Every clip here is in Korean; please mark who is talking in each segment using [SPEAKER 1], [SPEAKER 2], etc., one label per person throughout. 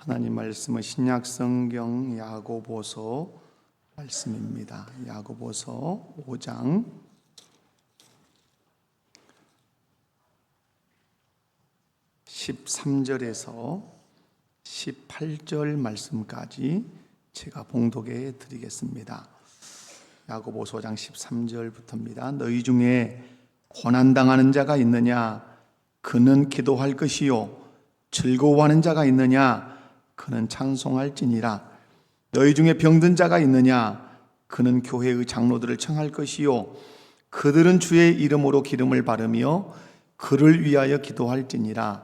[SPEAKER 1] 하나님 말씀은 신약 성경 야고보서 말씀입니다. 야고보서 5장 13절에서 18절 말씀까지 제가 봉독해 드리겠습니다. 야고보서 5장 13절부터입니다. 너희 중에 고난당하는 자가 있느냐? 그는 기도할 것이요. 즐거워하는 자가 있느냐? 그는 찬송할지니라. 너희 중에 병든 자가 있느냐? 그는 교회의 장로들을 청할 것이요. 그들은 주의 이름으로 기름을 바르며 그를 위하여 기도할지니라.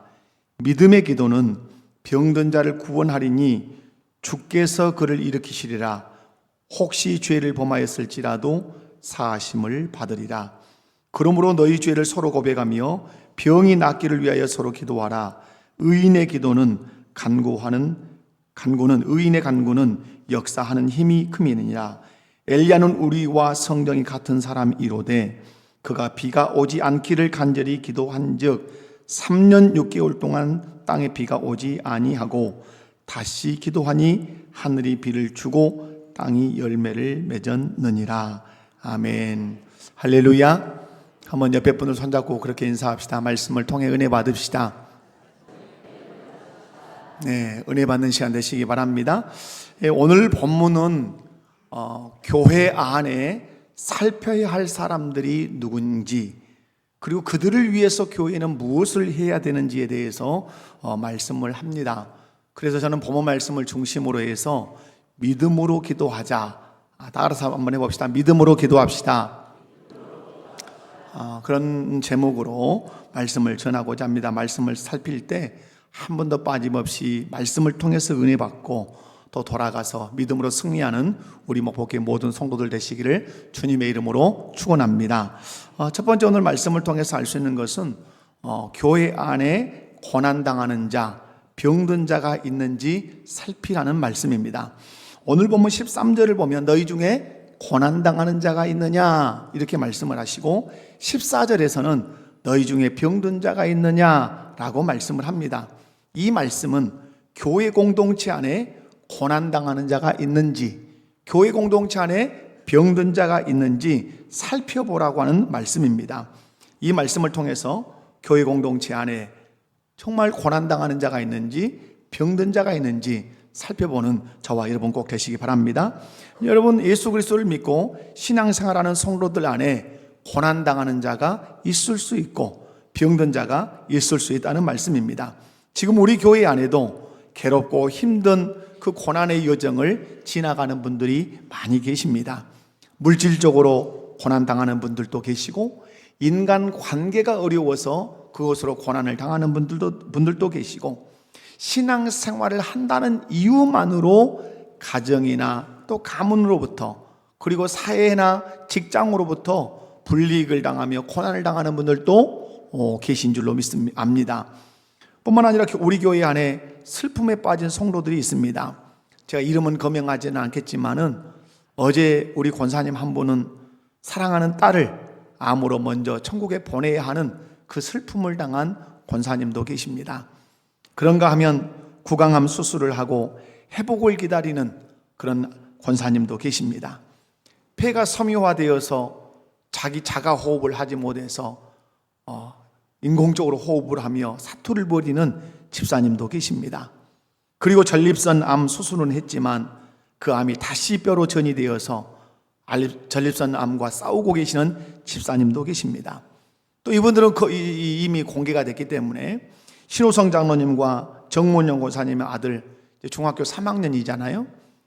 [SPEAKER 1] 믿음의 기도는 병든 자를 구원하리니 주께서 그를 일으키시리라. 혹시 죄를 범하였을지라도 사하심을 받으리라. 그러므로 너희 죄를 서로 고백하며 병이 낫기를 위하여 서로 기도하라. 의인의 간구는 역사하는 힘이 큼이니라. 엘리야는 우리와 성정이 같은 사람이로되 그가 비가 오지 않기를 간절히 기도한즉 3년 6개월 동안 땅에 비가 오지 아니하고 다시 기도하니 하늘이 비를 주고 땅이 열매를 맺었느니라. 아멘. 할렐루야. 한번 옆에 분을 손잡고 그렇게 인사합시다. 말씀을 통해 은혜 받읍시다. 네, 은혜 받는 시간 되시기 바랍니다. 오늘 본문은 교회 안에 살펴야 할 사람들이 누군지, 그리고 그들을 위해서 교회는 무엇을 해야 되는지에 대해서 말씀을 합니다. 그래서 저는 본문 말씀을 중심으로 해서 믿음으로 기도하자, 따라서 한번 해봅시다. 믿음으로 기도합시다. 그런 제목으로 말씀을 전하고자 합니다. 말씀을 살필 때 한 번도 빠짐없이 말씀을 통해서 은혜 받고 또 돌아가서 믿음으로 승리하는 우리 목포교회 모든 성도들 되시기를 주님의 이름으로 축원합니다. 첫 번째 오늘 말씀을 통해서 알 수 있는 것은 교회 안에 고난당하는 자, 병든 자가 있는지 살피라는 말씀입니다. 오늘 본문 13절을 보면 너희 중에 고난당하는 자가 있느냐 이렇게 말씀을 하시고 14절에서는 너희 중에 병든 자가 있느냐라고 말씀을 합니다. 이 말씀은 교회 공동체 안에 고난당하는 자가 있는지, 교회 공동체 안에 병든 자가 있는지 살펴보라고 하는 말씀입니다. 이 말씀을 통해서 교회 공동체 안에 정말 고난당하는 자가 있는지 병든 자가 있는지 살펴보는 저와 여러분 꼭 되시기 바랍니다. 여러분, 예수 그리스도를 믿고 신앙생활하는 성도들 안에 고난당하는 자가 있을 수 있고 병든 자가 있을 수 있다는 말씀입니다. 지금 우리 교회 안에도 괴롭고 힘든 그 고난의 여정을 지나가는 분들이 많이 계십니다. 물질적으로 고난당하는 분들도 계시고 인간 관계가 어려워서 그것으로 고난을 당하는 분들도 계시고 신앙생활을 한다는 이유만으로 가정이나 또 가문으로부터 그리고 사회나 직장으로부터 불이익을 당하며 고난을 당하는 분들도 계신 줄로 압니다. 뿐만 아니라 우리 교회 안에 슬픔에 빠진 성도들이 있습니다. 제가 이름은 거명하지는 않겠지만은 어제 우리 권사님 한 분은 사랑하는 딸을 암으로 먼저 천국에 보내야 하는 그 슬픔을 당한 권사님도 계십니다. 그런가 하면 구강암 수술을 하고 회복을 기다리는 그런 권사님도 계십니다. 폐가 섬유화되어서 자기 자가 호흡을 하지 못해서 인공적으로 호흡을 하며 사투를 벌이는 집사님도 계십니다. 그리고 전립선 암 수술은 했지만 그 암이 다시 뼈로 전이되어서 전립선 암과 싸우고 계시는 집사님도 계십니다. 또 이분들은 이미 공개가 됐기 때문에 신호성 장로님과 정문영 권사님의 아들 중학교 3학년이잖아요.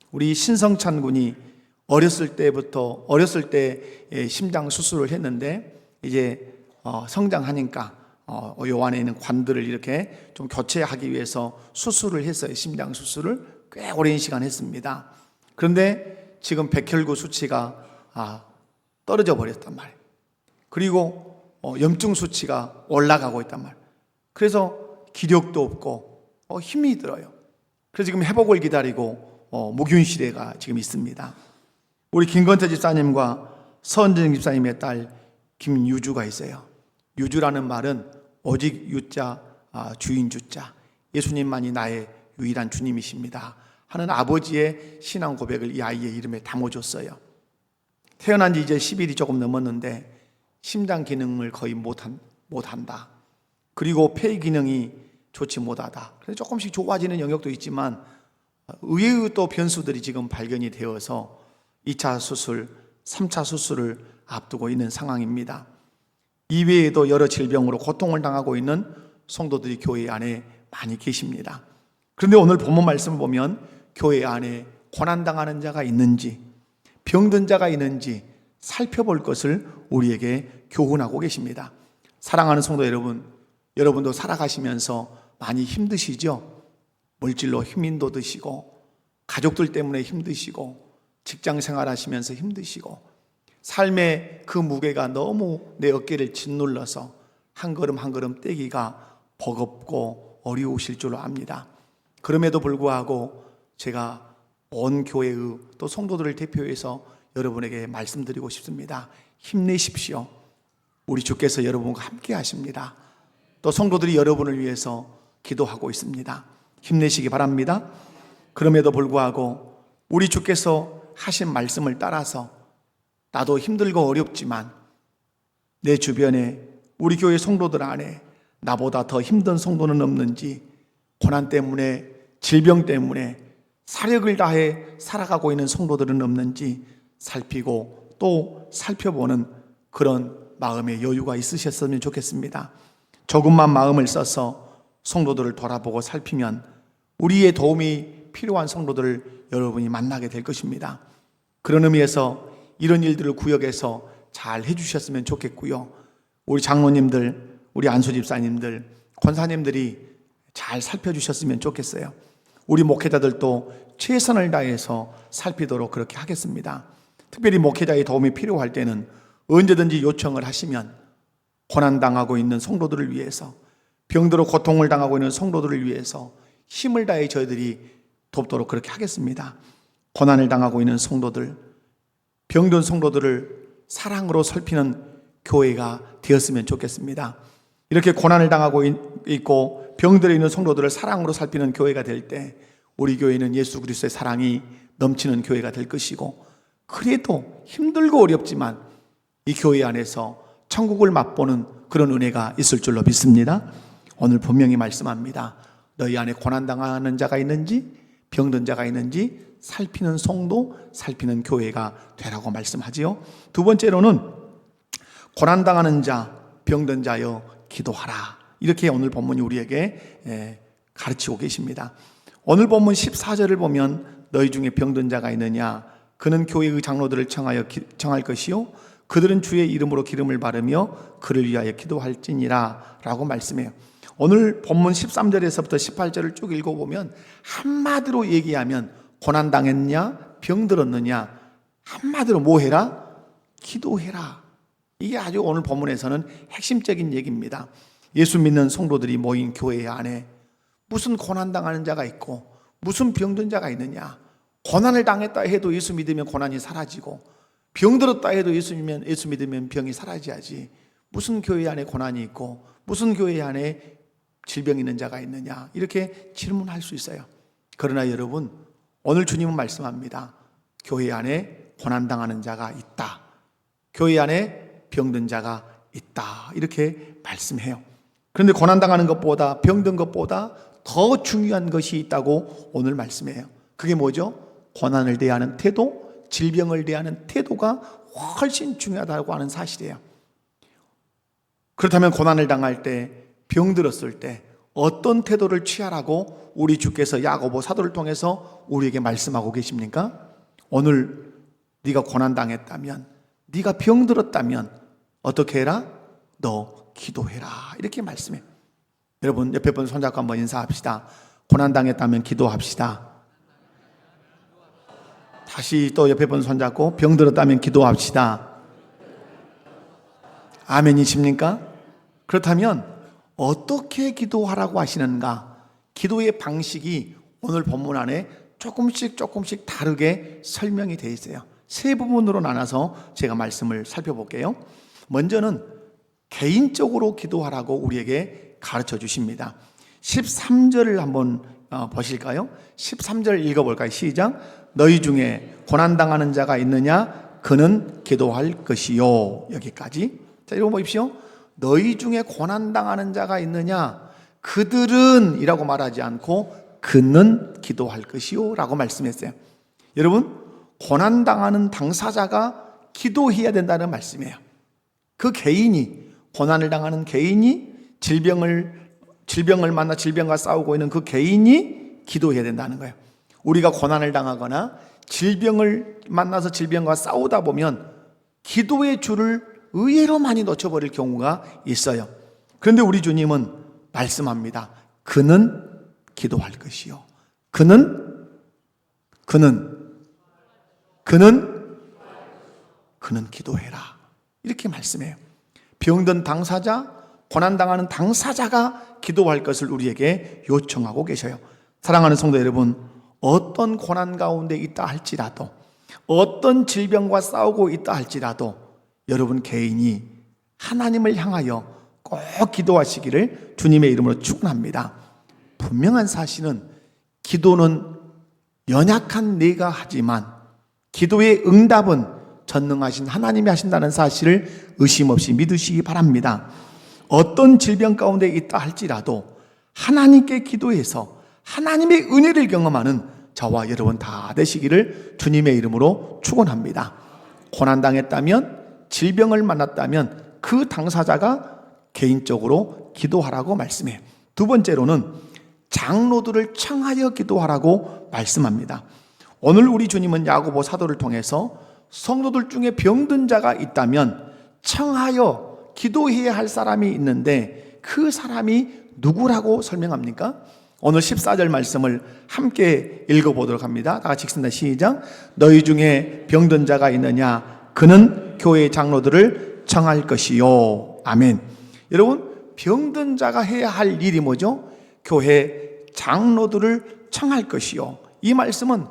[SPEAKER 1] 우리 신성찬 군이 어렸을 때 심장 수술을 했는데 이제 성장하니까 요 안에 있는 관들을 이렇게 좀 교체하기 위해서 수술을 했어요. 심장 수술을 꽤 오랜 시간 했습니다. 그런데 지금 백혈구 수치가 떨어져 버렸단 말이에요. 그리고 염증 수치가 올라가고 있단 말이에요. 그래서 기력도 없고 힘이 들어요. 그래서 지금 회복을 기다리고 무균실에가 지금 있습니다. 우리 김건태 집사님과 서은정 집사님의 딸 김유주가 있어요. 유주라는 말은 오직 유자, 주인 주자, 예수님만이 나의 유일한 주님이십니다 하는 아버지의 신앙 고백을 이 아이의 이름에 담아줬어요. 태어난 지 이제 10일이 조금 넘었는데 심장 기능을 거의 못한다. 그리고 폐 기능이 좋지 못하다. 그래서 조금씩 좋아지는 영역도 있지만 의외의 또 변수들이 지금 발견이 되어서 2차 수술, 3차 수술을 앞두고 있는 상황입니다. 이외에도 여러 질병으로 고통을 당하고 있는 성도들이 교회 안에 많이 계십니다. 그런데 오늘 본문 말씀을 보면 교회 안에 고난당하는 자가 있는지, 병든 자가 있는지 살펴볼 것을 우리에게 교훈하고 계십니다. 사랑하는 성도 여러분, 여러분도 살아가시면서 많이 힘드시죠? 물질로 힘도 드시고, 가족들 때문에 힘드시고, 직장 생활하시면서 힘드시고, 삶의 그 무게가 너무 내 어깨를 짓눌러서 한 걸음 한 걸음 떼기가 버겁고 어려우실 줄로 압니다. 그럼에도 불구하고 제가 온 교회의 또 성도들을 대표해서 여러분에게 말씀드리고 싶습니다. 힘내십시오. 우리 주께서 여러분과 함께 하십니다. 또 성도들이 여러분을 위해서 기도하고 있습니다. 힘내시기 바랍니다. 그럼에도 불구하고 우리 주께서 하신 말씀을 따라서 나도 힘들고 어렵지만 내 주변에 우리 교회 성도들 안에 나보다 더 힘든 성도는 없는지, 고난 때문에, 질병 때문에 사력을 다해 살아가고 있는 성도들은 없는지 살피고 또 살펴보는 그런 마음의 여유가 있으셨으면 좋겠습니다. 조금만 마음을 써서 성도들을 돌아보고 살피면 우리의 도움이 필요한 성도들을 여러분이 만나게 될 것입니다. 그런 의미에서 이런 일들을 구역에서 잘 해주셨으면 좋겠고요. 우리 장로님들, 우리 안수 집사님들, 권사님들이 잘 살펴주셨으면 좋겠어요. 우리 목회자들도 최선을 다해서 살피도록 그렇게 하겠습니다. 특별히 목회자의 도움이 필요할 때는 언제든지 요청을 하시면 고난당하고 있는 성도들을 위해서, 병들어 고통을 당하고 있는 성도들을 위해서 힘을 다해 저희들이 돕도록 그렇게 하겠습니다. 고난을 당하고 있는 성도들, 병든 성도들을 사랑으로 살피는 교회가 되었으면 좋겠습니다. 이렇게 고난을 당하고 있고 병들어 있는 성도들을 사랑으로 살피는 교회가 될 때 우리 교회는 예수 그리스도의 사랑이 넘치는 교회가 될 것이고, 그래도 힘들고 어렵지만 이 교회 안에서 천국을 맛보는 그런 은혜가 있을 줄로 믿습니다. 오늘 분명히 말씀합니다. 너희 안에 고난당하는 자가 있는지 병든 자가 있는지 살피는 성도, 살피는 교회가 되라고 말씀하지요. 두 번째로는 고난당하는 자, 병든 자여 기도하라. 이렇게 오늘 본문이 우리에게 가르치고 계십니다. 오늘 본문 14절을 보면 너희 중에 병든 자가 있느냐, 그는 교회의 장로들을 청할 것이요 그들은 주의 이름으로 기름을 바르며 그를 위하여 기도할지니라 라고 말씀해요. 오늘 본문 13절에서부터 18절을 쭉 읽어보면 한마디로 얘기하면 고난당했냐, 병들었느냐, 한마디로 뭐 해라? 기도해라. 이게 아주 오늘 본문에서는 핵심적인 얘기입니다. 예수 믿는 성도들이 모인 교회 안에 무슨 고난당하는 자가 있고 무슨 병든 자가 있느냐. 고난을 당했다 해도 예수 믿으면 고난이 사라지고, 병들었다 해도 예수 믿으면 병이 사라져야지. 무슨 교회 안에 고난이 있고 무슨 교회 안에 질병이 있는 자가 있느냐, 이렇게 질문할 수 있어요. 그러나 여러분, 오늘 주님은 말씀합니다. 교회 안에 고난당하는 자가 있다, 교회 안에 병든 자가 있다, 이렇게 말씀해요. 그런데 고난당하는 것보다, 병든 것보다 더 중요한 것이 있다고 오늘 말씀해요. 그게 뭐죠? 고난을 대하는 태도, 질병을 대하는 태도가 훨씬 중요하다고 하는 사실이에요. 그렇다면 고난을 당할 때, 병들었을 때 어떤 태도를 취하라고 우리 주께서 야고보 사도를 통해서 우리에게 말씀하고 계십니까? 오늘 네가 고난당했다면, 네가 병들었다면 어떻게 해라? 너 기도해라, 이렇게 말씀해요. 여러분, 옆에 분 손잡고 한번 인사합시다. 고난당했다면 기도합시다. 다시 또 옆에 분 손잡고 병들었다면 기도합시다. 아멘이십니까? 그렇다면 어떻게 기도하라고 하시는가? 기도의 방식이 오늘 본문 안에 조금씩 다르게 설명이 되어 있어요. 세 부분으로 나눠서 제가 말씀을 살펴볼게요. 먼저는 개인적으로 기도하라고 우리에게 가르쳐 주십니다. 13절을 한번 보실까요? 13절 읽어볼까요? 시작. 너희 중에 고난당하는 자가 있느냐? 그는 기도할 것이요. 여기까지. 자, 이거 보십시오. 너희 중에 고난당하는 자가 있느냐? 그들은 이라고 말하지 않고 그는 기도할 것이요 라고 말씀했어요. 여러분, 고난당하는 당사자가 기도해야 된다는 말씀이에요. 그 개인이, 고난을 당하는 개인이, 질병을 만나 질병과 싸우고 있는 그 개인이 기도해야 된다는 거예요. 우리가 고난을 당하거나 질병을 만나서 질병과 싸우다 보면 기도의 줄을 의외로 많이 놓쳐버릴 경우가 있어요. 그런데 우리 주님은 말씀합니다. 그는 기도할 것이요. 그는 기도해라. 이렇게 말씀해요. 병든 당사자, 고난당하는 당사자가 기도할 것을 우리에게 요청하고 계셔요. 사랑하는 성도 여러분, 어떤 고난 가운데 있다 할지라도, 어떤 질병과 싸우고 있다 할지라도 여러분 개인이 하나님을 향하여 꼭 기도하시기를 주님의 이름으로 축원합니다. 분명한 사실은 기도는 연약한 내가 하지만 기도의 응답은 전능하신 하나님이 하신다는 사실을 의심 없이 믿으시기 바랍니다. 어떤 질병 가운데 있다 할지라도 하나님께 기도해서 하나님의 은혜를 경험하는 저와 여러분 다 되시기를 주님의 이름으로 축원합니다. 고난당했다면, 질병을 만났다면 그 당사자가 개인적으로 기도하라고 말씀해요. 두 번째로는 장로들을 청하여 기도하라고 말씀합니다. 오늘 우리 주님은 야고보 사도를 통해서 성도들 중에 병든 자가 있다면 청하여 기도해야 할 사람이 있는데 그 사람이 누구라고 설명합니까? 오늘 14절 말씀을 함께 읽어보도록 합니다. 다 같이 읽습니다. 시작. 너희 중에 병든 자가 있느냐? 그는 교회 장로들을 청할 것이요. 아멘. 여러분, 병든 자가 해야 할 일이 뭐죠? 교회 장로들을 청할 것이요. 이 말씀은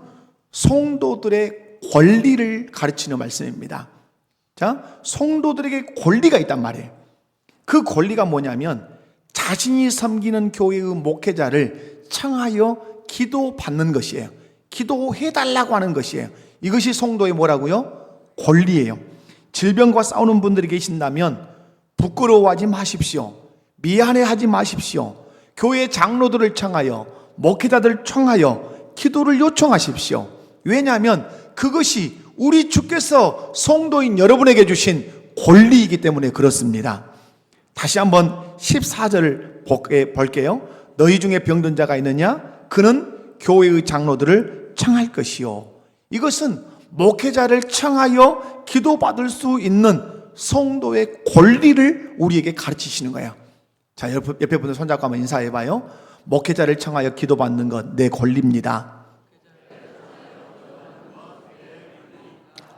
[SPEAKER 1] 성도들의 권리를 가르치는 말씀입니다. 자, 성도들에게 권리가 있단 말이에요. 그 권리가 뭐냐면 자신이 섬기는 교회의 목회자를 청하여 기도받는 것이에요. 기도해달라고 하는 것이에요. 이것이 성도의 뭐라고요? 권리예요. 질병과 싸우는 분들이 계신다면 부끄러워하지 마십시오. 미안해하지 마십시오. 교회 장로들을 청하여, 목회자들을 청하여 기도를 요청하십시오. 왜냐하면 그것이 우리 주께서 성도인 여러분에게 주신 권리이기 때문에 그렇습니다. 다시 한번 14절을 볼게요. 너희 중에 병든 자가 있느냐? 그는 교회의 장로들을 청할 것이요. 이것은 목회자를 청하여 기도받을 수 있는 성도의 권리를 우리에게 가르치시는 거예요. 자, 옆에 분들 손잡고 한번 인사해봐요. 목회자를 청하여 기도받는 것 내 권리입니다.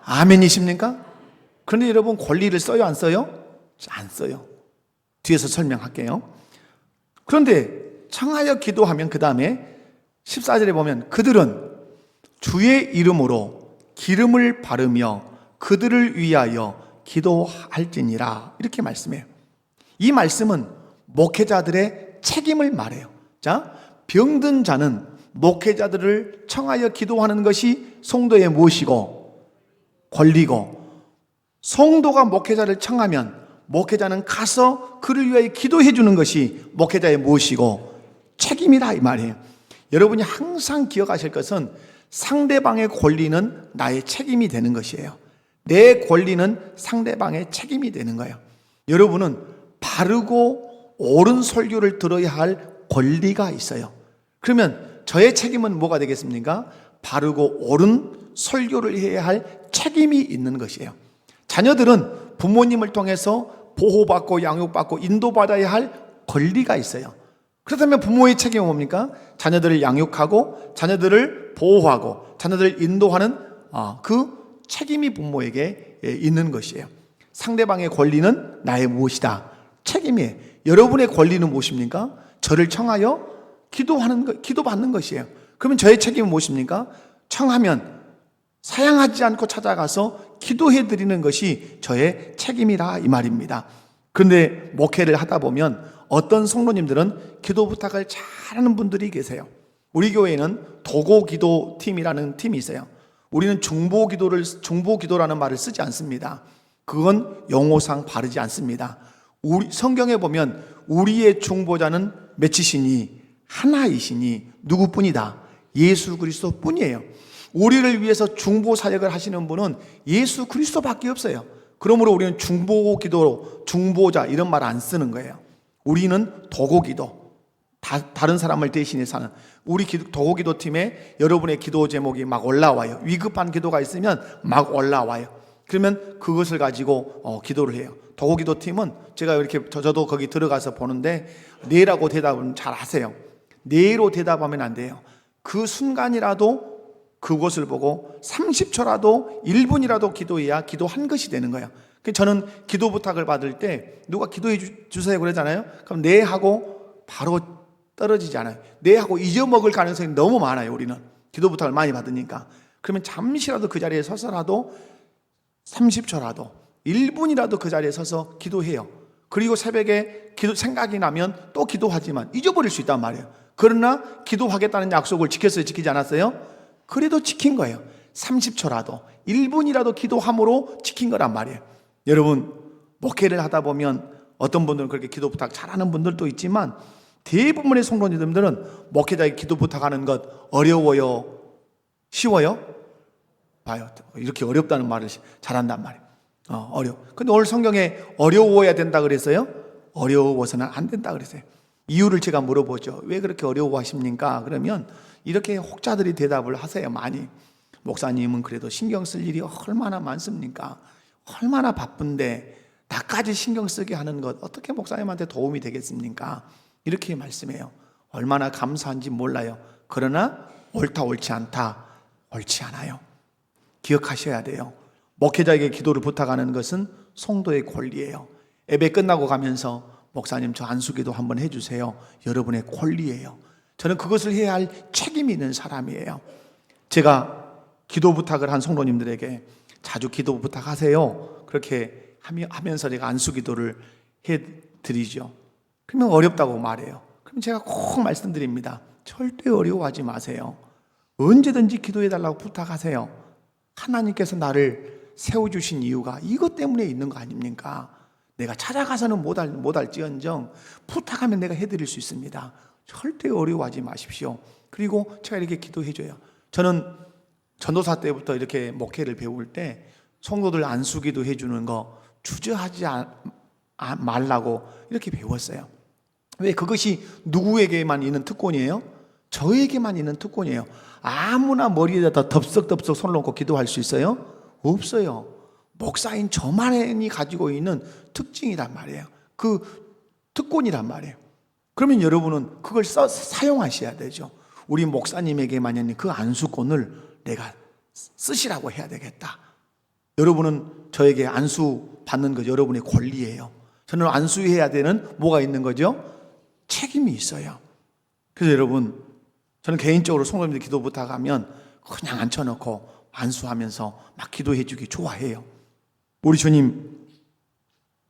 [SPEAKER 1] 아멘이십니까? 그런데 여러분 권리를 써요, 안 써요? 안 써요. 뒤에서 설명할게요. 그런데 청하여 기도하면 그 다음에 14절에 보면 그들은 주의 이름으로 기름을 바르며 그들을 위하여 기도할지니라 이렇게 말씀해요. 이 말씀은 목회자들의 책임을 말해요. 자, 병든 자는 목회자들을 청하여 기도하는 것이 성도의 무엇이고 권리고, 성도가 목회자를 청하면 목회자는 가서 그를 위하여 기도해 주는 것이 목회자의 무엇이고 책임이다 이 말이에요. 여러분이 항상 기억하실 것은 상대방의 권리는 나의 책임이 되는 것이에요. 내 권리는 상대방의 책임이 되는 거예요. 여러분은 바르고 옳은 설교를 들어야 할 권리가 있어요. 그러면 저의 책임은 뭐가 되겠습니까? 바르고 옳은 설교를 해야 할 책임이 있는 것이에요. 자녀들은 부모님을 통해서 보호받고 양육받고 인도받아야 할 권리가 있어요. 그렇다면 부모의 책임은 뭡니까? 자녀들을 양육하고 자녀들을 보호하고 자녀들을 인도하는 그 책임이 부모에게 있는 것이에요. 상대방의 권리는 나의 무엇이다? 책임이에요. 여러분의 권리는 무엇입니까? 저를 청하여 기도받는 것이에요. 그러면 저의 책임은 무엇입니까? 청하면 사양하지 않고 찾아가서 기도해 드리는 것이 저의 책임이라 이 말입니다. 그런데 목회를 하다 보면 어떤 성도님들은 기도 부탁을 잘하는 분들이 계세요. 우리 교회에는 도고기도 팀이라는 팀이 있어요. 우리는 중보기도라는 말을 쓰지 않습니다. 그건 용어상 바르지 않습니다. 우리 성경에 보면 우리의 중보자는 몇이시니 하나이시니 누구뿐이다? 예수 그리스도 뿐이에요. 우리를 위해서 중보 사역을 하시는 분은 예수 그리스도밖에 없어요. 그러므로 우리는 중보기도, 중보자 이런 말 안 쓰는 거예요. 우리는 도고기도, 다른 사람을 대신해서 하는 우리 도고기도 팀에 여러분의 기도 제목이 막 올라와요. 위급한 기도가 있으면 막 올라와요. 그러면 그것을 가지고 기도를 해요. 도고기도 팀은 제가 이렇게 저도 거기 들어가서 보는데 네라고 대답은 잘 하세요. 네로 대답하면 안 돼요. 그 순간이라도 그것을 보고 30초라도 1분이라도 기도해야 기도한 것이 되는 거예요. 저는 기도 부탁을 받을 때 누가 기도해 주세요 그러잖아요. 그럼 네 하고 바로 떨어지지 않아요. 네 하고 잊어먹을 가능성이 너무 많아요. 우리는 기도 부탁을 많이 받으니까. 그러면 잠시라도 그 자리에 서서라도 30초라도 1분이라도 그 자리에 서서 기도해요. 그리고 새벽에 생각이 나면 또 기도하지만 잊어버릴 수 있단 말이에요. 그러나 기도하겠다는 약속을 지켰어요? 지키지 않았어요? 그래도 지킨 거예요. 30초라도 1분이라도 기도함으로 지킨 거란 말이에요. 여러분, 목회를 하다 보면 어떤 분들은 그렇게 기도 부탁 잘하는 분들도 있지만 대부분의 성도님들은 목회자에게 기도 부탁하는 것 어려워요? 쉬워요? 봐요. 이렇게 어렵다는 말을 잘한단 말이에요. 어려워. 근데 오늘 성경에 어려워야 된다 그랬어요? 어려워서는 안 된다 그랬어요. 이유를 제가 물어보죠. 왜 그렇게 어려워하십니까? 그러면 이렇게 혹자들이 대답을 하세요. 많이. 목사님은 그래도 신경 쓸 일이 얼마나 많습니까? 얼마나 바쁜데 나까지 신경 쓰게 하는 것 어떻게 목사님한테 도움이 되겠습니까? 이렇게 말씀해요. 얼마나 감사한지 몰라요. 그러나 옳다 옳지 않다, 옳지 않아요. 기억하셔야 돼요. 목회자에게 기도를 부탁하는 것은 성도의 권리예요. 예배 끝나고 가면서 목사님 저 안수기도 한번 해주세요. 여러분의 권리예요. 저는 그것을 해야 할 책임이 있는 사람이에요. 제가 기도 부탁을 한 성도님들에게 자주 기도 부탁하세요. 그렇게 하면서 제가 안수기도를 해드리죠. 그러면 어렵다고 말해요. 그럼 제가 꼭 말씀드립니다. 절대 어려워하지 마세요. 언제든지 기도해달라고 부탁하세요. 하나님께서 나를 세워주신 이유가 이것 때문에 있는 거 아닙니까? 내가 찾아가서는 못할지언정 부탁하면 내가 해드릴 수 있습니다. 절대 어려워하지 마십시오. 그리고 제가 이렇게 기도해줘요. 저는 전도사 때부터 이렇게 목회를 배울 때 성도들 안수기도 해주는 거 주저하지 말라고 이렇게 배웠어요. 왜? 그것이 누구에게만 있는 특권이에요? 저에게만 있는 특권이에요. 아무나 머리에다 덥석덥석 손을 얹고 기도할 수 있어요? 없어요. 목사인 저만이 가지고 있는 특징이란 말이에요. 그 특권이란 말이에요. 그러면 여러분은 그걸 사용하셔야 되죠. 우리 목사님에게만 있는 그 안수권을 내가 쓰시라고 해야 되겠다. 여러분은 저에게 안수 받는 거 여러분의 권리예요. 저는 안수해야 되는 뭐가 있는 거죠? 책임이 있어요. 그래서 여러분, 저는 개인적으로 성도님들 기도 부탁하면 그냥 앉혀놓고 안수하면서 막 기도해 주기 좋아해요. 우리 주님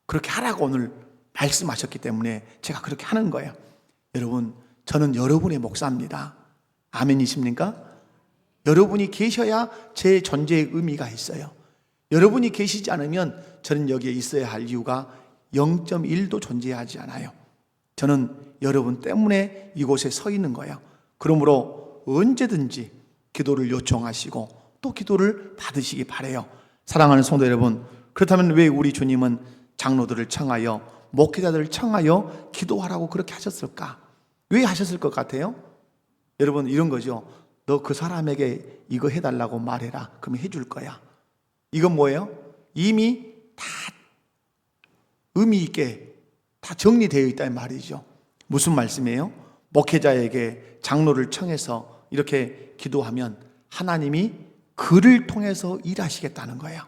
[SPEAKER 1] 그렇게 하라고 오늘 말씀하셨기 때문에 제가 그렇게 하는 거예요. 여러분, 저는 여러분의 목사입니다. 아멘이십니까? 여러분이 계셔야 제 존재의 의미가 있어요. 여러분이 계시지 않으면 저는 여기에 있어야 할 이유가 0.1도 존재하지 않아요. 저는 여러분 때문에 이곳에 서 있는 거예요. 그러므로 언제든지 기도를 요청하시고 또 기도를 받으시기 바라요. 사랑하는 성도 여러분, 그렇다면 왜 우리 주님은 장로들을 청하여 목회자들을 청하여 기도하라고 그렇게 하셨을까? 왜 하셨을 것 같아요? 여러분, 이런 거죠. 너 그 사람에게 이거 해달라고 말해라. 그러면 해줄 거야. 이건 뭐예요? 이미 다 의미 있게 다 정리되어 있다는 말이죠. 무슨 말씀이에요? 목회자에게 장로를 청해서 이렇게 기도하면 하나님이 그를 통해서 일하시겠다는 거예요.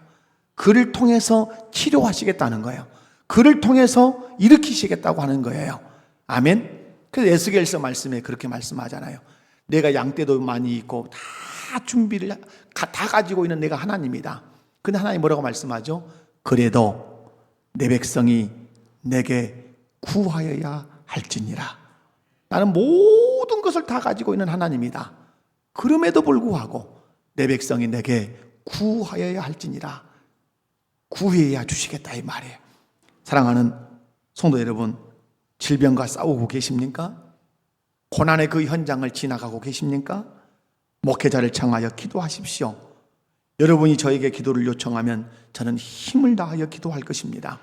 [SPEAKER 1] 그를 통해서 치료하시겠다는 거예요. 그를 통해서 일으키시겠다고 하는 거예요. 아멘. 그래서 에스겔서 말씀에 그렇게 말씀하잖아요. 내가 양떼도 많이 있고 다 준비를 다 가지고 있는 내가 하나님이다. 근데 하나님 뭐라고 말씀하죠? 그래도 내 백성이 내게 구하여야 할지니라. 나는 모든 것을 다 가지고 있는 하나님이다. 그럼에도 불구하고 내 백성이 내게 구하여야 할지니라. 구해야 주시겠다 이 말이에요. 사랑하는 성도 여러분, 질병과 싸우고 계십니까? 고난의 그 현장을 지나가고 계십니까? 목회자를 청하여 기도하십시오. 여러분이 저에게 기도를 요청하면 저는 힘을 다하여 기도할 것입니다.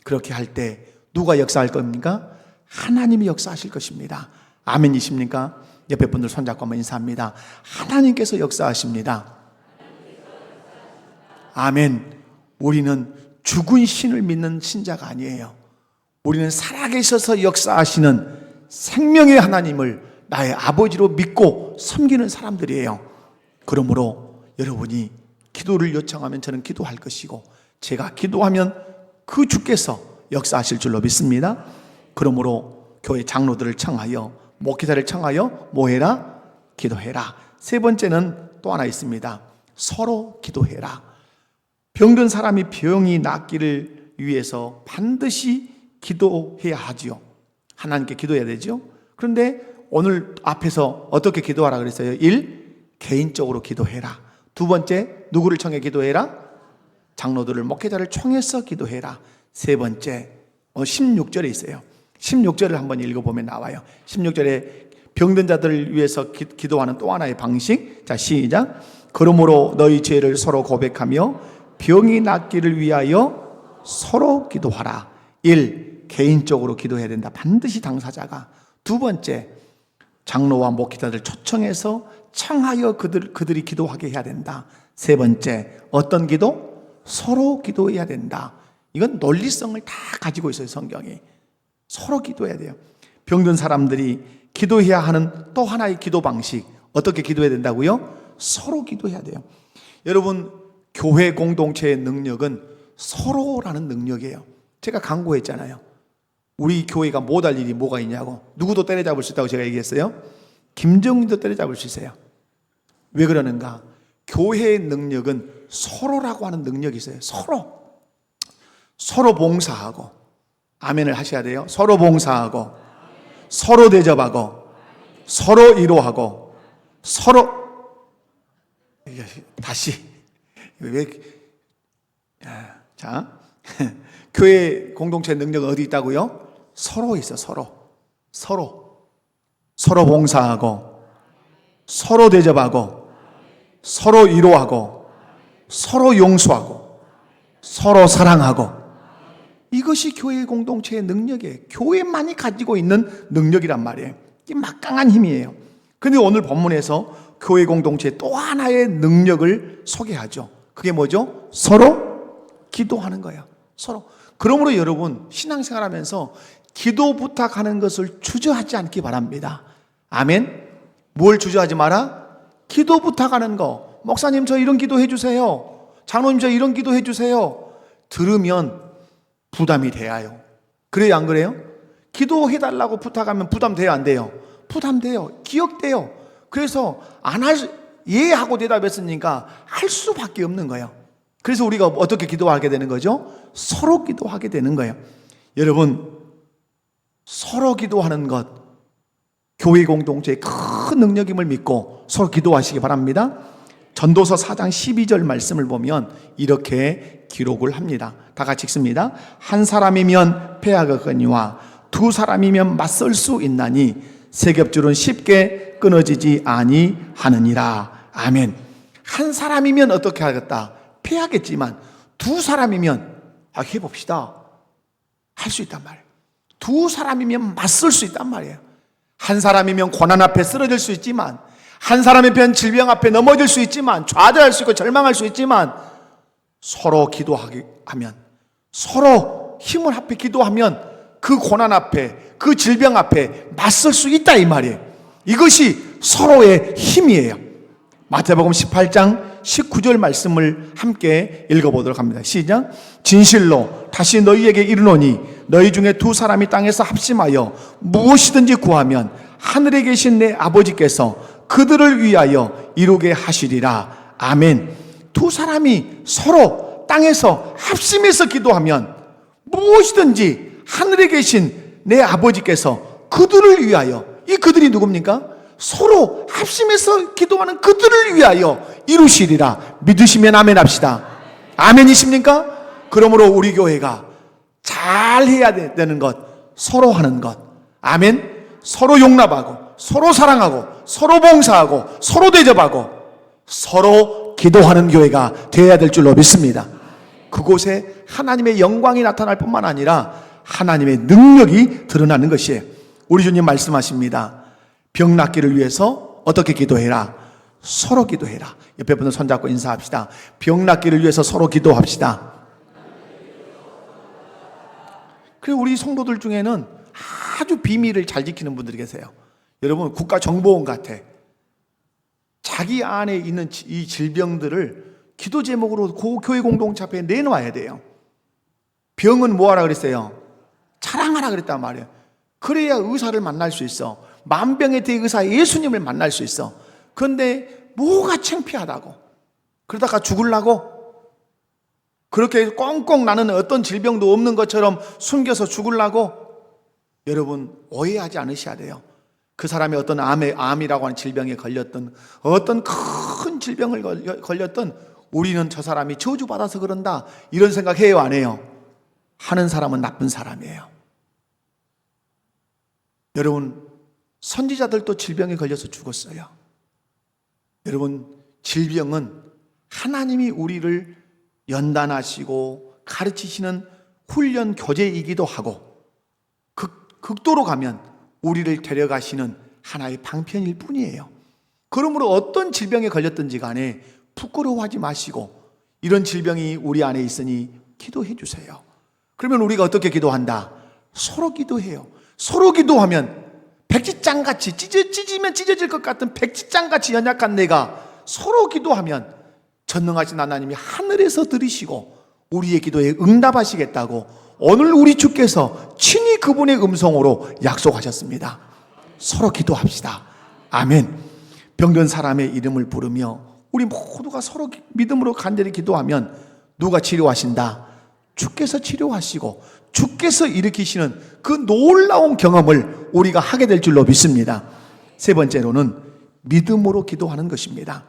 [SPEAKER 1] 그렇게 할 때 누가 역사할 겁니까? 하나님이 역사하실 것입니다. 아멘이십니까? 옆에 분들 손잡고 한번 인사합니다. 하나님께서 역사하십니다. 아멘. 우리는 죽은 신을 믿는 신자가 아니에요. 우리는 살아계셔서 역사하시는 생명의 하나님을 나의 아버지로 믿고 섬기는 사람들이에요. 그러므로 여러분이 기도를 요청하면 저는 기도할 것이고, 제가 기도하면 그 주께서 역사하실 줄로 믿습니다. 그러므로 교회 장로들을 청하여, 목회자를 청하여 뭐해라? 기도해라. 세 번째는 또 하나 있습니다. 서로 기도해라. 병든 사람이 병이 낫기를 위해서 반드시 기도해야 하지요. 하나님께 기도해야 되죠. 그런데 오늘 앞에서 어떻게 기도하라 그랬어요? 1. 개인적으로 기도해라. 두 번째, 누구를 청해 기도해라? 장로들을, 목회자를 청해서 기도해라. 세 번째, 오늘 16절에 있어요. 16절을 한번 읽어보면 나와요. 16절에 병든 자들을 위해서 기도하는 또 하나의 방식. 자, 시작. 그러므로 너희 죄를 서로 고백하며 병이 낫기를 위하여 서로 기도하라. 1. 개인적으로 기도해야 된다. 반드시 당사자가. 두 번째, 장로와 목회자들 초청해서 청하여 그들이 기도하게 해야 된다. 세 번째, 어떤 기도? 서로 기도해야 된다. 이건 논리성을 다 가지고 있어요, 성경이. 서로 기도해야 돼요. 병든 사람들이 기도해야 하는 또 하나의 기도 방식. 어떻게 기도해야 된다고요? 서로 기도해야 돼요. 여러분, 교회 공동체의 능력은 서로라는 능력이에요. 제가 강구했잖아요. 우리 교회가 못할 일이 뭐가 있냐고. 누구도 때려잡을 수 있다고 제가 얘기했어요. 김정은도 때려잡을 수 있어요. 왜 그러는가? 교회의 능력은 서로라고 하는 능력이 있어요. 서로 봉사하고, 아멘을 하셔야 돼요. 서로 봉사하고, 서로 대접하고, 서로 위로하고, 서로, 다시 자, 교회 공동체 능력은 어디 있다고요? 서로 있어. 서로 봉사하고, 서로 대접하고, 서로 위로하고, 서로 용서하고, 서로 사랑하고. 이것이 교회 공동체의 능력이에요. 교회만이 가지고 있는 능력이란 말이에요. 이게 막강한 힘이에요. 그런데 오늘 본문에서 교회 공동체의 또 하나의 능력을 소개하죠. 그게 뭐죠? 서로 기도하는 거예요. 서로. 그러므로 여러분, 신앙생활 하면서 기도 부탁하는 것을 주저하지 않기 바랍니다. 아멘. 뭘 주저하지 마라? 기도 부탁하는 거. 목사님, 저 이런 기도 해주세요. 장로님, 저 이런 기도 해주세요. 들으면 부담이 돼요. 그래요, 안 그래요? 기도해달라고 부탁하면 부담돼요, 안 돼요? 부담돼요. 기억돼요. 그래서 예 하고 대답했으니까 할 수밖에 없는 거예요. 그래서 우리가 어떻게 기도하게 되는 거죠? 서로 기도하게 되는 거예요. 여러분, 서로 기도하는 것, 교회 공동체의 큰 능력임을 믿고 서로 기도하시기 바랍니다. 전도서 4장 12절 말씀을 보면 이렇게 기록을 합니다. 다 같이 읽습니다. 한 사람이면 패하겠거니와 두 사람이면 맞설 수 있나니 세 겹줄은 쉽게 끊어지지 아니하느니라. 아멘. 한 사람이면 어떻게 하겠다? 패하겠지만 두 사람이면 해봅시다. 할 수 있단 말이에요. 두 사람이면 맞설 수 있단 말이에요. 한 사람이면 고난 앞에 쓰러질 수 있지만, 한 사람이면 질병 앞에 넘어질 수 있지만, 좌절할 수 있고 절망할 수 있지만, 서로 기도하게 하면, 서로 힘을 합해 기도하면 그 고난 앞에, 그 질병 앞에 맞설 수 있다 이 말이에요. 이것이 서로의 힘이에요. 마태복음 18장 19절 말씀을 함께 읽어보도록 합니다. 시작. 진실로 다시 너희에게 이르노니 너희 중에 두 사람이 땅에서 합심하여 무엇이든지 구하면 하늘에 계신 내 아버지께서 그들을 위하여 이루게 하시리라. 아멘. 두 사람이 서로 땅에서 합심해서 기도하면 무엇이든지 하늘에 계신 내 아버지께서 그들을 위하여, 이 그들이 누굽니까? 서로 합심해서 기도하는 그들을 위하여 이루시리라 믿으시면 아멘 합시다. 아멘이십니까? 그러므로 우리 교회가 잘 해야 되는 것, 서로 하는 것. 아멘. 서로 용납하고, 서로 사랑하고, 서로 봉사하고, 서로 대접하고, 서로 기도하는 교회가 되어야 될 줄로 믿습니다. 그곳에 하나님의 영광이 나타날 뿐만 아니라 하나님의 능력이 드러나는 것이에요. 우리 주님 말씀하십니다. 병 낫기를 위해서 어떻게 기도해라? 서로 기도해라. 옆에 분들 손잡고 인사합시다. 병 낫기를 위해서 서로 기도합시다. 그리고 우리 성도들 중에는 아주 비밀을 잘 지키는 분들이 계세요. 여러분, 국가정보원 같아. 자기 안에 있는 이 질병들을 기도 제목으로 교회 공동체 앞에 내놓아야 돼요. 병은 뭐하라 그랬어요? 자랑하라 그랬단 말이에요. 그래야 의사를 만날 수 있어. 만병의 대의사 예수님을 만날 수 있어. 그런데 뭐가 창피하다고, 그러다가 죽으려고, 그렇게 꽁꽁 나는 어떤 질병도 없는 것처럼 숨겨서 죽으려고. 여러분, 오해하지 않으셔야 돼요. 그 사람이 어떤 암이라고 하는 질병에 걸렸던, 어떤 큰 질병을 걸렸던, 우리는 저 사람이 저주받아서 그런다 이런 생각해요, 안 해요? 하는 사람은 나쁜 사람이에요. 여러분, 선지자들도 질병에 걸려서 죽었어요. 여러분, 질병은 하나님이 우리를 연단하시고 가르치시는 훈련 교재이기도 하고, 극도로 가면 우리를 데려가시는 하나의 방편일 뿐이에요. 그러므로 어떤 질병에 걸렸든지 간에 부끄러워하지 마시고, 이런 질병이 우리 안에 있으니 기도해 주세요. 그러면 우리가 어떻게 기도한다? 서로 기도해요. 서로 기도하면 백지장같이 찢어지면 찢어질 것 같은 백지장같이 연약한 내가 서로 기도하면 전능하신 하나님이 하늘에서 들으시고 우리의 기도에 응답하시겠다고 오늘 우리 주께서 친히 그분의 음성으로 약속하셨습니다. 서로 기도합시다. 아멘. 병든 사람의 이름을 부르며 우리 모두가 서로 믿음으로 간절히 기도하면 누가 치료하신다? 주께서 치료하시고 주께서 일으키시는 그 놀라운 경험을 우리가 하게 될 줄로 믿습니다. 세 번째로는 믿음으로 기도하는 것입니다.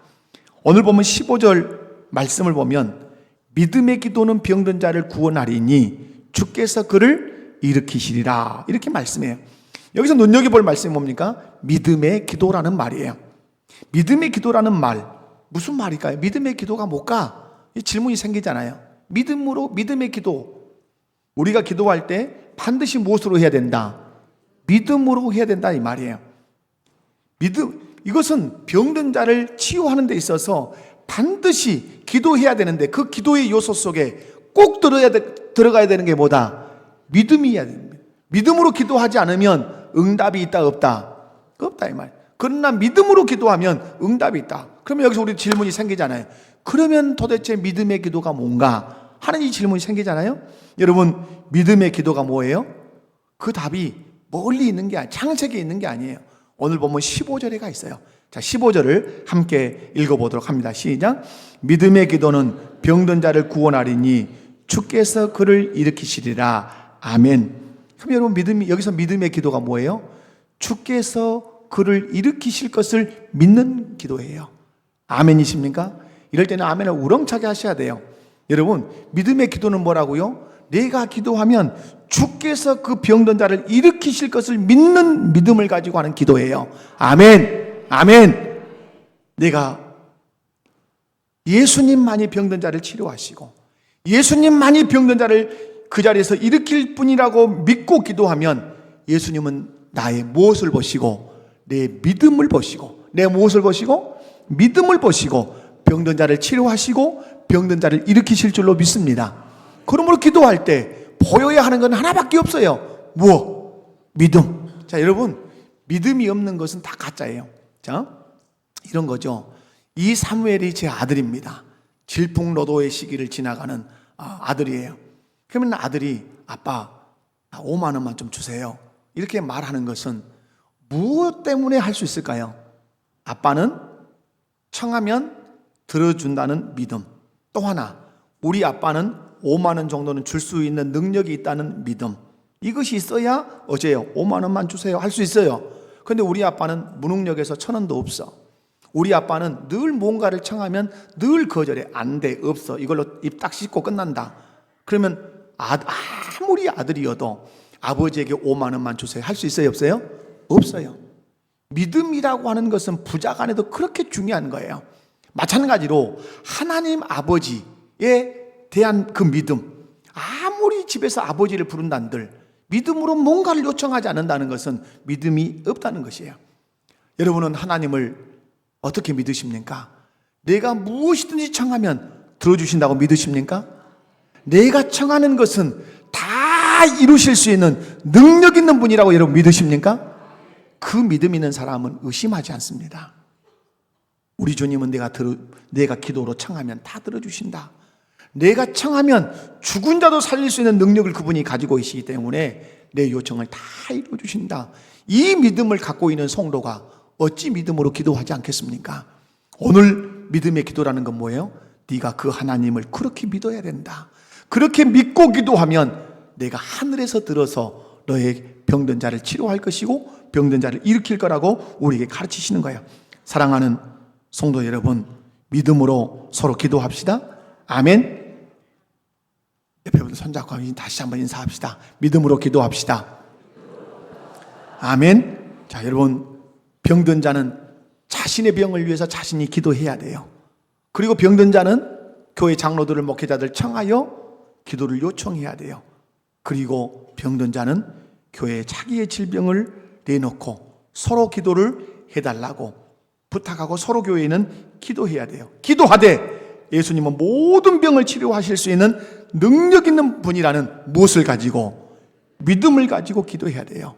[SPEAKER 1] 오늘 보면 15절 말씀을 보면 믿음의 기도는 병든 자를 구원하리니 주께서 그를 일으키시리라 이렇게 말씀해요. 여기서 눈여겨볼 말씀이 뭡니까? 믿음의 기도라는 말이에요. 믿음의 기도라는 말, 무슨 말일까요? 믿음의 기도가 뭘까? 이 질문이 생기잖아요. 믿음의 기도, 우리가 기도할 때 반드시 무엇으로 해야 된다? 믿음으로 해야 된다 이 말이에요. 이것은 병든 자를 치유하는 데 있어서 반드시 기도해야 되는데, 그 기도의 요소 속에 꼭 들어가야 되는 게 뭐다? 믿음이어야 됩니다. 믿음으로 기도하지 않으면 응답이 있다 없다? 없다 이 말. 그러나 믿음으로 기도하면 응답이 있다. 그러면 여기서 우리 질문이 생기잖아요. 그러면 도대체 믿음의 기도가 뭔가 하는 이 질문이 생기잖아요. 여러분, 믿음의 기도가 뭐예요? 그 답이 멀리 있는 게 아니에요. 창세기에 있는 게 아니에요. 오늘 보면 15절에가 있어요. 자, 15절을 함께 읽어보도록 합니다. 시작. 믿음의 기도는 병든 자를 구원하리니 주께서 그를 일으키시리라. 아멘. 그럼 여러분, 여기서 믿음의 기도가 뭐예요? 주께서 그를 일으키실 것을 믿는 기도예요. 아멘이십니까? 이럴 때는 아멘을 우렁차게 하셔야 돼요. 여러분, 믿음의 기도는 뭐라고요? 내가 기도하면 주께서 그 병든 자를 일으키실 것을 믿는 믿음을 가지고 하는 기도예요. 아멘. 아멘. 내가 예수님만이 병든 자를 치료하시고 예수님만이 병든 자를 그 자리에서 일으킬 뿐이라고 믿고 기도하면 예수님은 나의 무엇을 보시고 내 믿음을 보시고, 내 무엇을 보시고 믿음을 보시고 병든 자를 치료하시고 병든 자를 일으키실 줄로 믿습니다. 그러므로 기도할 때 보여야 하는 건 하나밖에 없어요. 무엇? 믿음. 자, 여러분, 믿음이 없는 것은 다 가짜예요. 자, 이런 거죠. 이 사무엘이 제 아들입니다. 질풍노도의 시기를 지나가는 아들이에요. 그러면 아들이 아빠 5만 원만 좀 주세요 이렇게 말하는 것은 무엇 때문에 할 수 있을까요? 아빠는 청하면 들어준다는 믿음. 또 하나, 우리 아빠는 5만 원 정도는 줄 수 있는 능력이 있다는 믿음. 이것이 있어야 어제요 5만 원만 주세요 할 수 있어요. 근데 우리 아빠는 무능력에서 1,000원도 없어. 우리 아빠는 늘 뭔가를 청하면 늘 거절해. 안 돼, 없어. 이걸로 입 딱 씻고 끝난다. 그러면 아무리 아들이어도 아버지에게 5만 원만 주세요 할 수 있어요, 없어요? 없어요. 믿음이라고 하는 것은 부자간에도 그렇게 중요한 거예요. 마찬가지로 하나님 아버지에 대한 그 믿음, 아무리 집에서 아버지를 부른다는들 믿음으로 뭔가를 요청하지 않는다는 것은 믿음이 없다는 것이에요. 여러분은 하나님을 어떻게 믿으십니까? 내가 무엇이든지 청하면 들어주신다고 믿으십니까? 내가 청하는 것은 다 이루실 수 있는 능력 있는 분이라고 여러분 믿으십니까? 그 믿음 있는 사람은 의심하지 않습니다. 우리 주님은 내가 기도로 청하면 다 들어주신다. 내가 청하면 죽은 자도 살릴 수 있는 능력을 그분이 가지고 계시기 때문에 내 요청을 다 이루어주신다. 이 믿음을 갖고 있는 성도가 어찌 믿음으로 기도하지 않겠습니까? 오늘 믿음의 기도라는 건 뭐예요? 네가 그 하나님을 그렇게 믿어야 된다. 그렇게 믿고 기도하면 내가 하늘에서 들어서 너의 병든 자를 치료할 것이고 병든 자를 일으킬 거라고 우리에게 가르치시는 거예요. 사랑하는 성도 여러분, 믿음으로 서로 기도합시다. 아멘. 옆에 분들 손잡고 다시 한번 인사합시다. 믿음으로 기도합시다. 아멘. 자, 여러분, 병든 자는 자신의 병을 위해서 자신이 기도해야 돼요. 그리고 병든 자는 교회 장로들을, 목회자들 청하여 기도를 요청해야 돼요. 그리고 병든 자는 교회에 자기의 질병을 내놓고 서로 기도를 해달라고 부탁하고 서로 교회에는 기도해야 돼요. 기도하되 예수님은 모든 병을 치료하실 수 있는 능력 있는 분이라는 무엇을 가지고? 믿음을 가지고 기도해야 돼요.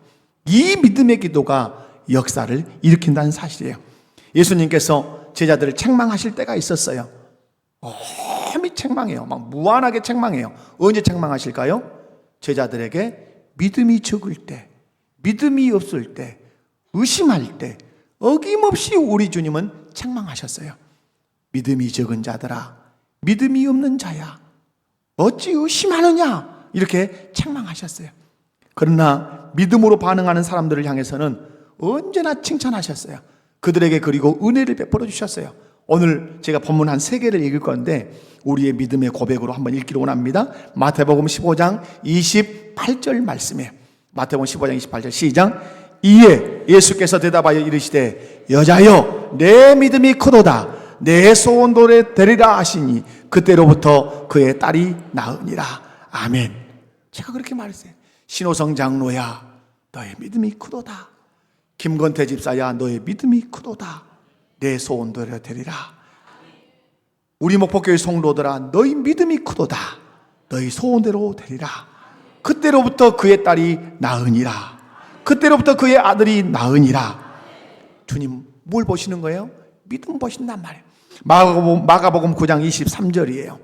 [SPEAKER 1] 이 믿음의 기도가 역사를 일으킨다는 사실이에요. 예수님께서 제자들을 책망하실 때가 있었어요. 엄히 책망해요. 막 무한하게 책망해요. 언제 책망하실까요? 제자들에게 믿음이 적을 때, 믿음이 없을 때, 의심할 때 어김없이 우리 주님은 책망하셨어요. 믿음이 적은 자들아, 믿음이 없는 자야, 어찌 의심하느냐, 이렇게 책망하셨어요. 그러나 믿음으로 반응하는 사람들을 향해서는 언제나 칭찬하셨어요. 그들에게 그리고 은혜를 베풀어 주셨어요. 오늘 제가 본문 한 3개를 읽을 건데 우리의 믿음의 고백으로 한번 읽기를 원합니다. 마태복음 15장 28절 말씀이에요. 마태복음 15장 28절 시작. 이에 예수께서 대답하여 이르시되 여자여 내 믿음이 크도다. 내 소원대로 되리라 하시니 그때로부터 그의 딸이 나으니라. 아멘. 제가 그렇게 말했어요. 신호성 장로야 너의 믿음이 크도다. 김건태 집사야 너의 믿음이 크도다. 내 소원대로 되리라. 우리 목포교회 성도들아 너희 믿음이 크도다. 너희 소원대로 되리라. 그때로부터 그의 딸이 나으니라. 그때로부터 그의 아들이 나으니라. 주님 뭘 보시는 거예요? 믿음 보신단 말이에요. 마가복음 9장 23절이에요.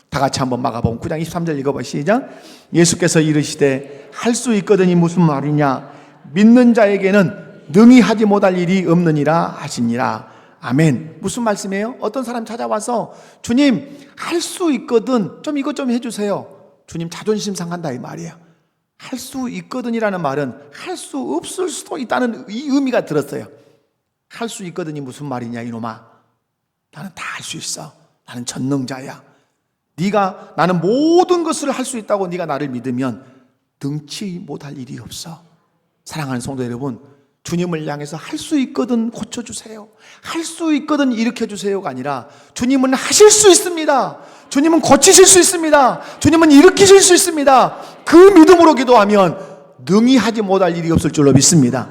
[SPEAKER 1] 다 같이 한번 마가복음 9장 23절 읽어봐. 시작. 예수께서 이르시되 할 수 있거든이 무슨 말이냐. 믿는 자에게는 능히 하지 못할 일이 없느니라 하시니라. 아멘. 무슨 말씀이에요? 어떤 사람 찾아와서 주님 할 수 있거든 좀 이것 좀 해주세요. 주님 자존심 상한다 이 말이에요. 할 수 있거든이라는 말은 할 수 없을 수도 있다는 이 의미가 들었어요. 할 수 있거든이 무슨 말이냐 이놈아. 나는 다 할 수 있어. 나는 전능자야. 네가 나는 모든 것을 할 수 있다고 네가 나를 믿으면 능치 못할 일이 없어. 사랑하는 성도 여러분, 주님을 향해서 할 수 있거든 고쳐주세요. 할 수 있거든 일으켜주세요가 아니라 주님은 하실 수 있습니다. 주님은 고치실 수 있습니다. 주님은 일으키실 수 있습니다. 그 믿음으로 기도하면 능히 하지 못할 일이 없을 줄로 믿습니다.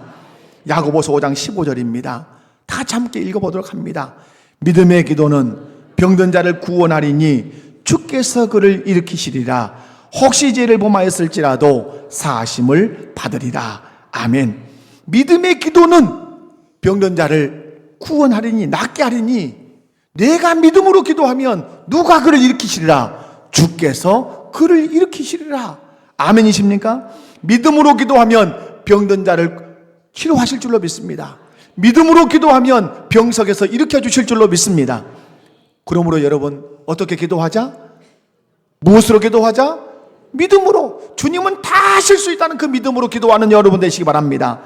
[SPEAKER 1] 야고보서 5장 15절입니다. 다 같이 함께 읽어보도록 합니다. 믿음의 기도는 병든 자를 구원하리니 주께서 그를 일으키시리라. 혹시 죄를 범하였을지라도 사하심을 받으리라. 아멘. 믿음의 기도는 병든 자를 구원하리니 낫게 하리니 내가 믿음으로 기도하면 누가 그를 일으키시리라. 주께서 그를 일으키시리라. 아멘이십니까? 믿음으로 기도하면 병든 자를 치료하실 줄로 믿습니다. 믿음으로 기도하면 병석에서 일으켜 주실 줄로 믿습니다. 그러므로 여러분 어떻게 기도하자? 무엇으로 기도하자? 믿음으로. 주님은 다 하실 수 있다는 그 믿음으로 기도하는 여러분 되시기 바랍니다.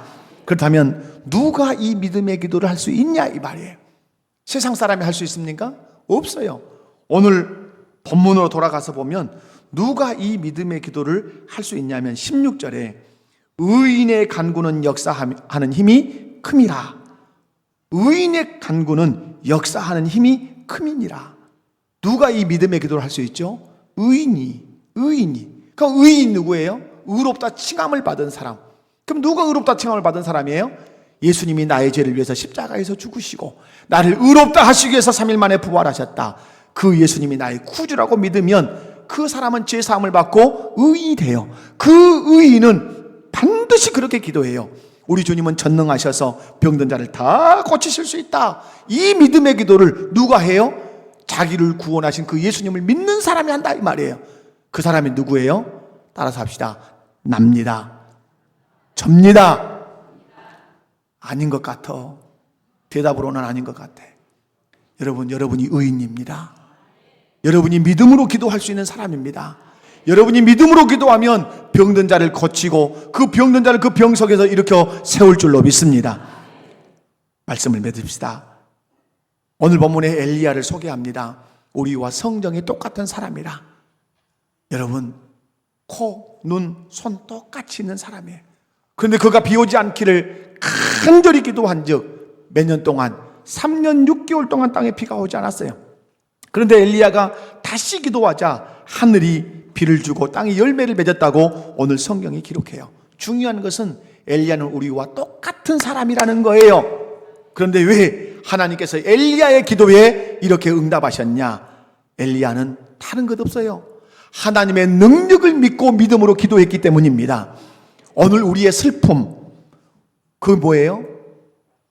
[SPEAKER 1] 그렇다면 누가 이 믿음의 기도를 할 수 있냐 이 말이에요. 세상 사람이 할 수 있습니까? 없어요. 오늘 본문으로 돌아가서 보면 누가 이 믿음의 기도를 할 수 있냐면 16절에 의인의 간구는 역사하는 힘이 큼이라. 의인의 간구는 역사하는 힘이 큼이니라. 누가 이 믿음의 기도를 할 수 있죠? 의인이. 그럼 의인 누구예요? 의롭다 칭함을 받은 사람. 그럼 누가 의롭다 칭함을 받은 사람이에요? 예수님이 나의 죄를 위해서 십자가에서 죽으시고 나를 의롭다 하시기 위해서 3일 만에 부활하셨다. 그 예수님이 나의 구주라고 믿으면 그 사람은 죄 사함을 받고 의인이 돼요. 그 의인은 반드시 그렇게 기도해요. 우리 주님은 전능하셔서 병든 자를 다 고치실 수 있다. 이 믿음의 기도를 누가 해요? 자기를 구원하신 그 예수님을 믿는 사람이 한다 이 말이에요. 그 사람이 누구예요? 따라서 합시다. 납니다. 접니다. 아닌 것 같아. 대답으로는 아닌 것 같아. 여러분이 의인입니다. 여러분이 믿음으로 기도할 수 있는 사람입니다. 여러분이 믿음으로 기도하면 병든 자를 고치고 그 병든 자를 그 병석에서 일으켜 세울 줄로 믿습니다. 말씀을 맺읍시다. 오늘 본문에 엘리야를 소개합니다. 우리와 성정이 똑같은 사람이라. 여러분, 코, 눈, 손 똑같이 있는 사람이에요. 그런데 그가 비 오지 않기를 간절히 기도한 즉 몇 년 동안 3년 6개월 동안 땅에 비가 오지 않았어요. 그런데 엘리야가 다시 기도하자 하늘이 비를 주고 땅이 열매를 맺었다고 오늘 성경이 기록해요. 중요한 것은 엘리야는 우리와 똑같은 사람이라는 거예요. 그런데 왜 하나님께서 엘리야의 기도에 이렇게 응답하셨냐? 엘리야는 다른 것 없어요. 하나님의 능력을 믿고 믿음으로 기도했기 때문입니다. 오늘 우리의 슬픔, 그 뭐예요?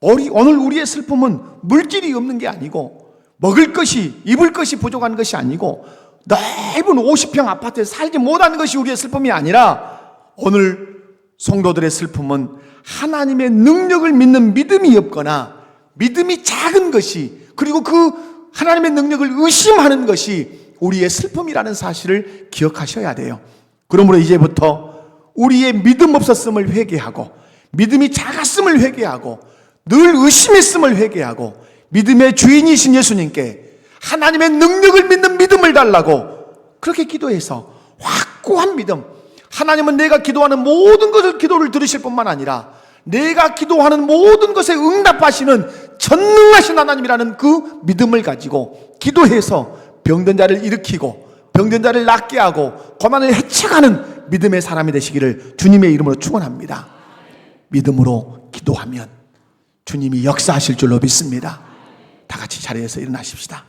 [SPEAKER 1] 오늘 우리의 슬픔은 물질이 없는 게 아니고 먹을 것이, 입을 것이 부족한 것이 아니고 넓은 50평 아파트에 살지 못하는 것이 우리의 슬픔이 아니라 오늘 성도들의 슬픔은 하나님의 능력을 믿는 믿음이 없거나 믿음이 작은 것이, 그리고 그 하나님의 능력을 의심하는 것이 우리의 슬픔이라는 사실을 기억하셔야 돼요. 그러므로 이제부터 우리의 믿음 없었음을 회개하고 믿음이 작았음을 회개하고 늘 의심했음을 회개하고 믿음의 주인이신 예수님께 하나님의 능력을 믿는 믿음을 달라고 그렇게 기도해서 확고한 믿음, 하나님은 내가 기도하는 모든 것을 기도를 들으실 뿐만 아니라 내가 기도하는 모든 것에 응답하시는 전능하신 하나님이라는 그 믿음을 가지고 기도해서 병든 자를 일으키고 병든 자를 낫게 하고 고난을 해쳐가는 믿음의 사람이 되시기를 주님의 이름으로 축원합니다. 믿음으로 기도하면 주님이 역사하실 줄로 믿습니다. 다 같이 자리에서 일어나십시다.